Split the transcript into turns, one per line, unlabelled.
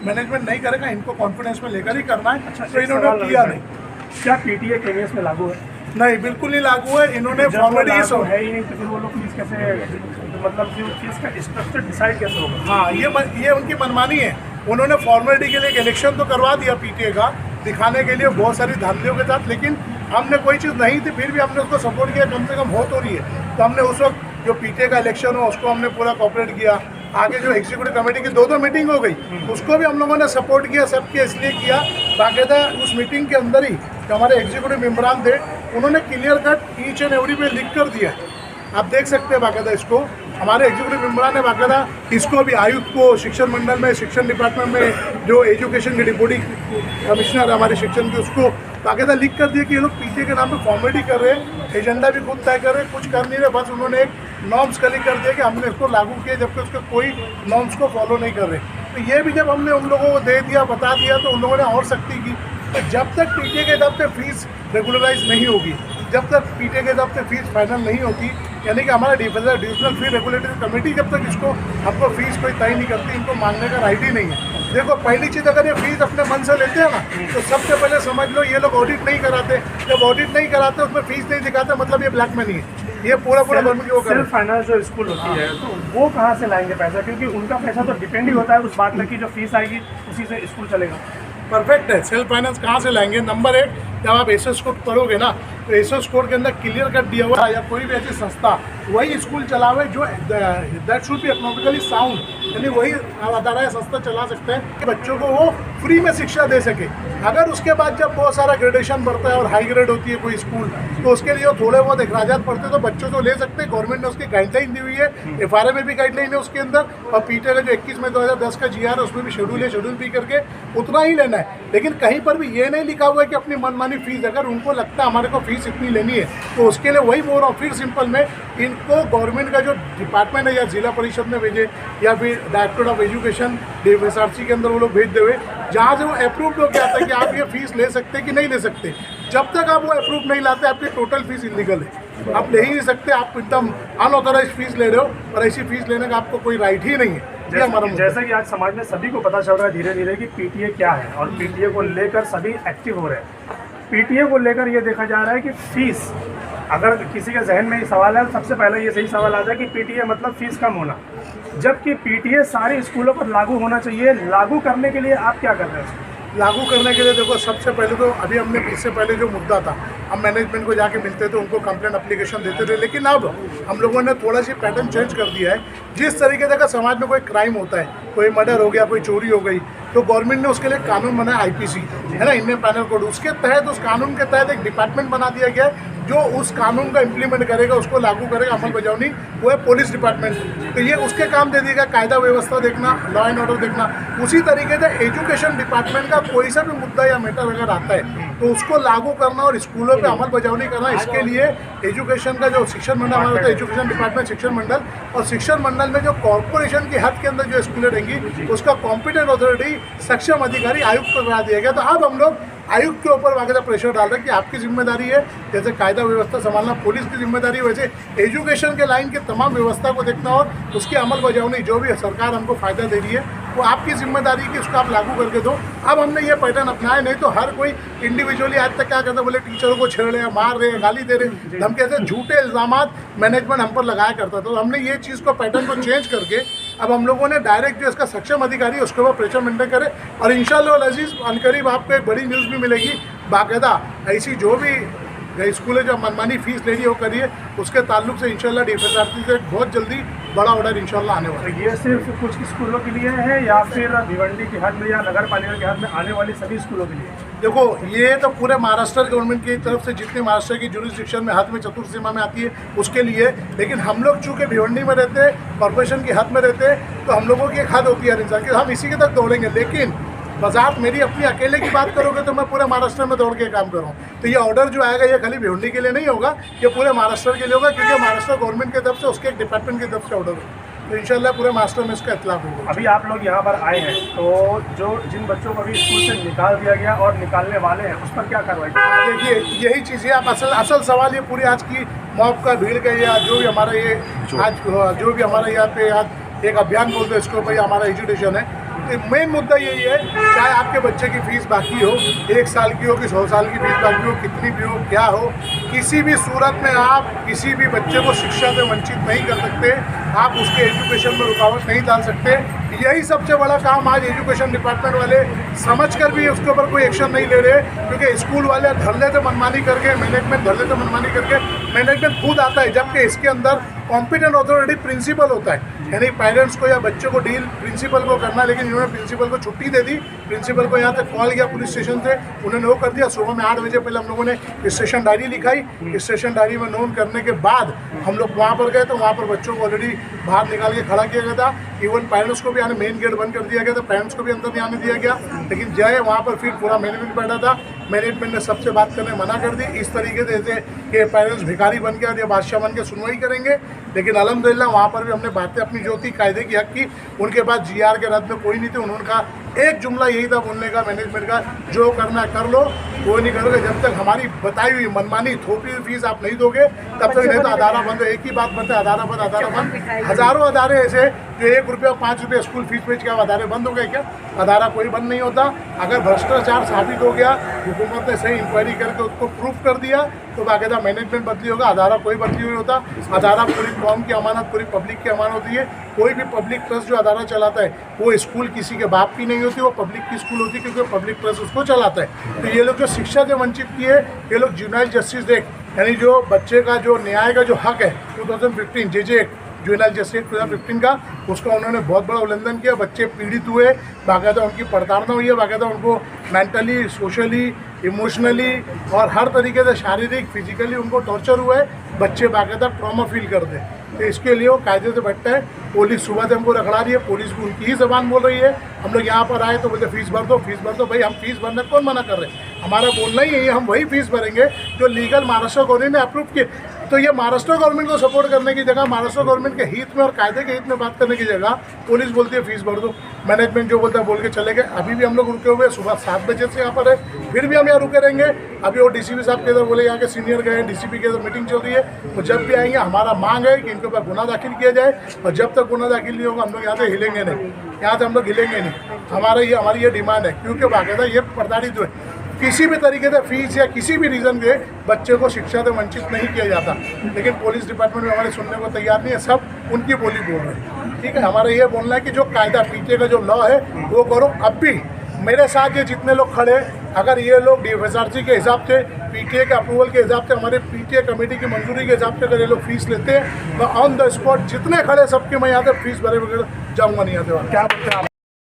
Management नहीं करेगा, इनको कॉन्फिडेंस में लेकर ही करना है।
अच्छा,
तो इन्होंने किया नहीं।
क्या पीटीए केवीएस में लागू है?
नहीं, बिल्कुल नहीं लागू है। इन्होंने फॉर्मेलिटीज
है ही नहीं, तो फिर वो लोग फीस कैसे, मतलब फीस का स्ट्रक्चर डिसाइड कैसे होगा?
हाँ, ये उनकी मनमानी है। उन्होंने फॉर्मेलिटी के लिए एक इलेक्शन तो करवा दिया पीटीए का, दिखाने के लिए बहुत सारी धांधलियों के साथ, लेकिन हमने कोई चीज़ नहीं थी, फिर भी हमने उसको सपोर्ट किया, कम से कम हो तो रही है। तो हमने उस वक्त जो पीटीए का इलेक्शन हो उसको हमने पूरा कोऑपरेट किया। आगे जो एग्जीक्यूटिव कमेटी की दो मीटिंग हो गई, उसको भी हम लोगों ने सपोर्ट किया, सबके इसलिए किया। बाकायदा उस मीटिंग के अंदर ही जो हमारे एग्जीक्यूटिव मेम्बरान थे, उन्होंने clear cut each and every पे लिख कर दिया। आप देख सकते हैं बाकायदा इसको, हमारे एग्जीक्यूटिव मेम्बरान ने बाकायदा इसको भी आयुक्त को, शिक्षण मंडल में, शिक्षण डिपार्टमेंट में जो एजुकेशन की डिप्टी कमिश्नर है हमारे शिक्षण की, उसको बाकायदा लिख कर दिया कि ये लोग पीटीए के नाम पे फॉर्मेलिटी कर रहे हैं, एजेंडा भी खुद तय कर रहे हैं, कुछ कर नहीं रहे। बस उन्होंने एक नॉर्म्स कली कर दिया कि हमने इसको लागू किया, जबकि उसके कोई नॉर्म्स को फॉलो नहीं कर रहे। तो ये भी जब हमने उन लोगों को दे दिया, बता दिया, तो उन लोगों ने और सख्ती की। तो जब तक पीटीए के दफ्तर फीस रेगुलराइज नहीं होगी, जब तक पीटीए के दफ्तर फीस फाइनल नहीं होती, यानी कि हमारा डिविजनल फी रेगुलेटरी कमेटी जब तक इसको हमको फीस कोई तय नहीं करती, इनको मांगने का राइट ही नहीं है। देखो, पहली चीज़, अगर ये फीस अपने मन से लेते हैं ना, तो सबसे पहले समझ लो ये लोग ऑडिट नहीं कराते। जब ऑडिट नहीं कराते, उसमें फीस नहीं दिखाते, मतलब ये ब्लैक मनी है। ये पूरा गवर्नमेंट की वो
सेल्फ फाइनेंस जो स्कूल होती है, तो वो कहाँ से लाएंगे पैसा? क्योंकि उनका पैसा तो डिपेंड ही होता है उस बात पर कि जो फीस आएगी उसी से स्कूल चलेगा।
परफेक्ट है। सेल्फ फाइनेंस कहाँ से लाएंगे? नंबर एक, जब आप एसएस कोड पढ़ोगे ना, तो एसएस कोड के अंदर क्लियर कट दिया हुआ है, या कोई भी ऐसी संस्था वही स्कूल चलावे जो that should be economically sound, यानी वही अदारा या संस्था चला सकते हैं कि बच्चों को वो फ्री में शिक्षा दे सके। अगर उसके बाद जब बहुत सारा ग्रेडेशन बढ़ता है और हाई ग्रेड होती है कोई स्कूल, तो उसके लिए थोड़े बहुत अखराजात पड़ते हैं, तो बच्चों तो ले सकते हैं। गवर्नमेंट ने उसकी गाइडलाइन दी हुई है, एफआरए में भी गाइडलाइन है उसके अंदर, और पीटीए का जो 21 में 2010 का जीआर है उसमें भी शेड्यूल है, शेड्यूल भी करके उतना ही लेना है। लेकिन कहीं पर भी ये नहीं लिखा हुआ है कि अपनी मनमानी फीस, अगर उनको लगता है हमारे को फीस इतनी लेनी है, तो उसके लिए वही बोल रहा हूँ, फिर सिंपल में इनको गवर्नमेंट का जो डिपार्टमेंट है, या जिला परिषद में भेजे, या फिर डायरेक्टर ऑफ एजुकेशन DSRC के अंदर वो लोग भेज देवे, जहाँ से वो अप्रूव हो जाता है कि आप ये फीस ले सकते हैं कि नहीं ले सकते। जब तक आप वो अप्रूव नहीं लाते, आपकी टोटल फीस इलीगल है, आप ले ही नहीं सकते। आप एकदम अनऑथराइज फीस ले रहे हो, और ऐसी फीस लेने का आपको कोई राइट ही नहीं है।
जैसा कि आज समाज में सभी को पता चल रहा है धीरे धीरे कि पीटीए क्या है, और पीटीए को लेकर सभी एक्टिव हो रहे हैं। पीटीए को लेकर ये देखा जा रहा है कि फीस, अगर किसी के जहन में ये सवाल है, सबसे पहले ये सही सवाल आता है कि पीटीए मतलब फीस कम होना, जबकि पीटीए सारे स्कूलों पर लागू होना चाहिए। लागू करने के लिए आप क्या कर रहे हैं?
लागू करने के लिए देखो, सबसे पहले तो अभी हमने इससे पहले जो मुद्दा था, हम मैनेजमेंट को जाके मिलते थे, उनको कंप्लेंट एप्लीकेशन देते थे, लेकिन अब हम लोगों ने थोड़ा सी पैटर्न चेंज कर दिया है। जिस तरीके से अगर समाज में कोई क्राइम होता है, कोई मर्डर हो गया, कोई चोरी हो गई, तो गवर्नमेंट ने उसके लिए कानून बनाया, IPC है ना, इंडियन पैनल कोड। उसके तहत, उस कानून के तहत एक डिपार्टमेंट बना दिया गया है जो उस कानून का इम्प्लीमेंट करेगा, उसको लागू करेगा, अमल बजावनी, वो है पुलिस डिपार्टमेंट। तो ये उसके काम दे देगा, कायदा व्यवस्था देखना, लॉ एंड ऑर्डर देखना। उसी तरीके से एजुकेशन डिपार्टमेंट का कोई सा भी मुद्दा या मैटर अगर आता है, तो उसको लागू करना और स्कूलों पे अमल बजावनी करना, इसके लिए एजुकेशन का जो शिक्षण मंडल हमारा होता है, एजुकेशन डिपार्टमेंट, शिक्षण मंडल, और शिक्षण मंडल में जो कॉर्पोरेशन की हद के अंदर जो स्कूलें रहेंगी, उसका कॉम्पिटेंट अथॉरिटी, सक्षम अधिकारी आयुक्त को बना दिया गया। तो अब हम लोग आयुक्त के ऊपर बाकायदा प्रेशर डाल रहे हैं कि आपकी जिम्मेदारी है, जैसे कायदा व्यवस्था संभालना पुलिस की जिम्मेदारी है, वैसे एजुकेशन के लाइन के तमाम व्यवस्था को देखना और उसकी अमल बजावनी, जो भी सरकार हमको फ़ायदा दे रही है, वो आपकी जिम्मेदारी है कि उसको आप लागू करके दो। अब हमने ये पैटर्न अपनाया, नहीं तो हर कोई इंडिविजुअली आज तक क्या करता, बोले टीचरों को छेड़ रहे हैं, मार रहे हैं, गाली दे रहे हैं, धमकी से झूठे इल्ज़ामात मैनेजमेंट हम पर लगाया करता था। तो हमने ये चीज़ को, पैटर्न को चेंज करके अब हम लोगों ने डायरेक्ट जो इसका सक्षम अधिकारी है उसके ऊपर प्रेशर मेंटेन करे, और इंशाअल्लाह अजीज़ अनकरीब आपको एक बड़ी न्यूज़ भी मिलेगी। बाकायदा ऐसी जो भी स्कूलें जो मनमानी फीस ले रही हो करिए, उसके ताल्लुक से इंशाल्लाह DSRC से बहुत जल्दी बड़ा ऑर्डर इंशाल्लाह आने वाला है।
ये सिर्फ कुछ स्कूलों के लिए है या फिर भिवंडी की हद में या नगर पालिका की हद में आने वाली सभी स्कूलों के लिए?
देखो, ये तो पूरे महाराष्ट्र गवर्नमेंट की तरफ से जितने महाराष्ट्र की जुरिस्डिक्शन में हद में चतुर्थ सीमा में आती है उसके लिए, लेकिन हम लोग चूँकि भिवंडी में रहते हैं, कॉर्पोरेशन की हद में रहते हैं, तो हम लोगों की एक हद होती है इंसान की, हम इसी के तक दौड़ेंगे। लेकिन बजात मेरी अपनी अकेले की बात करोगे तो मैं पूरे महाराष्ट्र में दौड़ के काम कर रहा हूँ। तो ये ऑर्डर जो आएगा, ये खाली भिवंडी के लिए नहीं होगा, ये पूरे महाराष्ट्र के लिए होगा, क्योंकि महाराष्ट्र गवर्नमेंट की तरफ से, उसके एक डिपार्टमेंट की तरफ से ऑर्डर होगा। तो इंशाल्लाह पूरे महाराष्ट्र में इसका इतलाक होगा।
अभी आप लोग यहाँ पर आए हैं, तो जिन बच्चों को अभी स्कूल से निकाल दिया गया और निकालने वाले हैं, उस पर क्या कार्रवाई?
देखिए, यही चीज़ है। आप असल सवाल ये पूरी आज की मॉब का, भीड़ का, या जो भी हमारा ये आज जो भी हमारा यहाँ पे आज एक अभियान बोलते हैं इसको, भाई हमारा एजुटेशन है, मेन मुद्दा यही है, चाहे आपके बच्चे की फ़ीस बाकी हो, 1 साल की हो कि 100 साल की फ़ीस बाकी हो, कितनी भी हो, क्या हो, किसी भी सूरत में आप किसी भी बच्चे को शिक्षा से वंचित नहीं कर सकते, आप उसके एजुकेशन में रुकावट नहीं डाल सकते। यही सबसे बड़ा काम आज एजुकेशन डिपार्टमेंट वाले समझकर भी उसके ऊपर कोई एक्शन नहीं ले रहे, क्योंकि स्कूल वाले धर लेते मनमानी करके, मैनेजमेंट धर लेते मनमानी करके, मैनेजमेंट खुद आता है, जबकि इसके अंदर कॉम्पिटेंट अथॉरिटी प्रिंसिपल होता है, यानी पेरेंट्स को या बच्चे को डील प्रिंसिपल को करना। लेकिन इन्होंने प्रिंसिपल को छुट्टी दे दी, प्रिंसिपल को यहाँ तक कॉल किया पुलिस स्टेशन से, उन्होंने वो कर दिया। सुबह में 8 बजे पहले हम लोगों ने स्टेशन डायरी लिखाई, स्टेशन डायरी में नोट करने के बाद हम लोग वहाँ पर गए तो वहाँ पर बच्चों को ऑलरेडी बाहर निकाल के खड़ा किया गया था। इवन पेरेंट्स को भी आने, मेन गेट बंद कर दिया गया था, पेरेंट्स को भी अंदर नहीं आने दिया गया। लेकिन जय वहाँ पर फिर पूरा मैनेजमेंट बैठा था, मैनेजमेंट ने सबसे बात करने मना कर दी, इस तरीके से जैसे कि पेरेंट्स भिखारी बन के और ये बादशाह बन के सुनवाई करेंगे। लेकिन अल्हम्दुलिल्लाह वहाँ पर भी हमने बातें अपनी जो थी कायदे की हक की। उनके पास जीआर के रद्द में कोई नहीं थे, उन्होंने कहा एक जुमला यही था बोलने का मैनेजमेंट का, जो करना है कर लो, कोई नहीं करोगे जब तक हमारी बताई हुई मनमानी थोपी हुई फीस आप नहीं दोगे तब तक नहीं तो अदारा बंद। एक ही बात बताए, अदारा बंद, अदारा बंद। हज़ारों अदारे ऐसे जो 1 रुपया 5 रुपये स्कूल फीस बेच के अदारे बंद हो गए क्या? अदारा कोई बंद नहीं होता। अगर भ्रष्टाचार साबित हो गया, हुकूमत ने सही इंक्वायरी करके उसको प्रूफ कर दिया तो बाकायदा मैनेजमेंट बदली होगा, अदारा कोई बदली हुई होता। अदारा पूरी कौम की अमानत, पूरी पब्लिक की अमानत होती है। कोई भी पब्लिक ट्रस्ट जो अदारा चलाता है वो स्कूल किसी के बाप की नहीं होती, वो पब्लिक की स्कूल होती है, क्योंकि पब्लिक ट्रस्ट उसको चलाता है। तो ये लोग जो शिक्षा से वंचित किए, ये लोग जुवेनाइल जस्टिस एक्ट यानी जो बच्चे का जो न्याय का जो हक है 2015 जेजे एक्ट, जुवेनाइल जस्टिस 2015 का, उसका उन्होंने बहुत बड़ा उल्लंघन किया। बच्चे पीड़ित हुए, बाकायदा उनकी प्रताड़ना हुई है, बाकायदा उनको मेंटली, सोशली, इमोशनली और हर तरीके से शारीरिक, फिजिकली उनको टॉर्चर हुआ है। बच्चे बाकायदा ट्रॉमा फील करते हैं। तो इसके लिए वो कायदे से बैठता है। पुलिस सुबह से हमको रखड़ा रही है, पुलिस भी उनकी ही ज़बान बोल रही है। हम लोग यहाँ पर आए तो बोलते फीस भर दो, फीस भर दो। भाई हम फीस भरने कौन मना कर रहे हैं? हमारा बोलना ही है, हम वही फीस भरेंगे जो लीगल महाराष्ट्र गवर्नमेंट ने अप्रूव किए। तो ये महाराष्ट्र गवर्नमेंट को सपोर्ट करने की जगह, महाराष्ट्र गवर्नमेंट के हित में और कायदे के हित में बात करने की जगह पुलिस बोलती है फीस भर दो। मैनेजमेंट जो बोलता है बोल के चले गए। अभी भी हम लोग रुके हुए, सुबह 7 बजे से यहाँ पर है, फिर भी हम यहाँ रुके रहेंगे। अभी वो डीसीपी साहब के इधर बोले, यहाँ के सीनियर गए, डीसीपी के इधर मीटिंग चल रही है। तो जब भी आएंगे हमारा मांग है कि इनके ऊपर गुना दाखिल किया जाए, और जब तक गुना दाखिल नहीं होगा हम लोग यहाँ से हिलेंगे नहीं, यहाँ से हम लोग हिलेंगे नहीं। हमारी ये डिमांड है, क्योंकि बाकायदा ये प्रताड़ित हुए। किसी भी तरीके से फीस या किसी भी रीज़न के बच्चे को शिक्षा से वंचित नहीं किया जाता। लेकिन पुलिस डिपार्टमेंट में हमारे सुनने को तैयार नहीं है, सब उनकी बोली बोल रहे हैं। ठीक है, हमारा ये बोलना है कि जो कायदा पीटीए का जो लॉ है वो करो। अब भी मेरे साथ ये जितने लोग खड़े, अगर ये लोग DFSRC के हिसाब से, पीटीए के अप्रूवल के हिसाब से, हमारे पीटीए कमेटी की मंजूरी के हिसाब से अगर ये लोग फीस लेते हैं, मैं ऑन द स्पॉट जितने खड़े सबके मैं यहाँ से फीस भरे बगैर जाऊँगा नहीं। यहाँ से क्या बोलते हैं आप?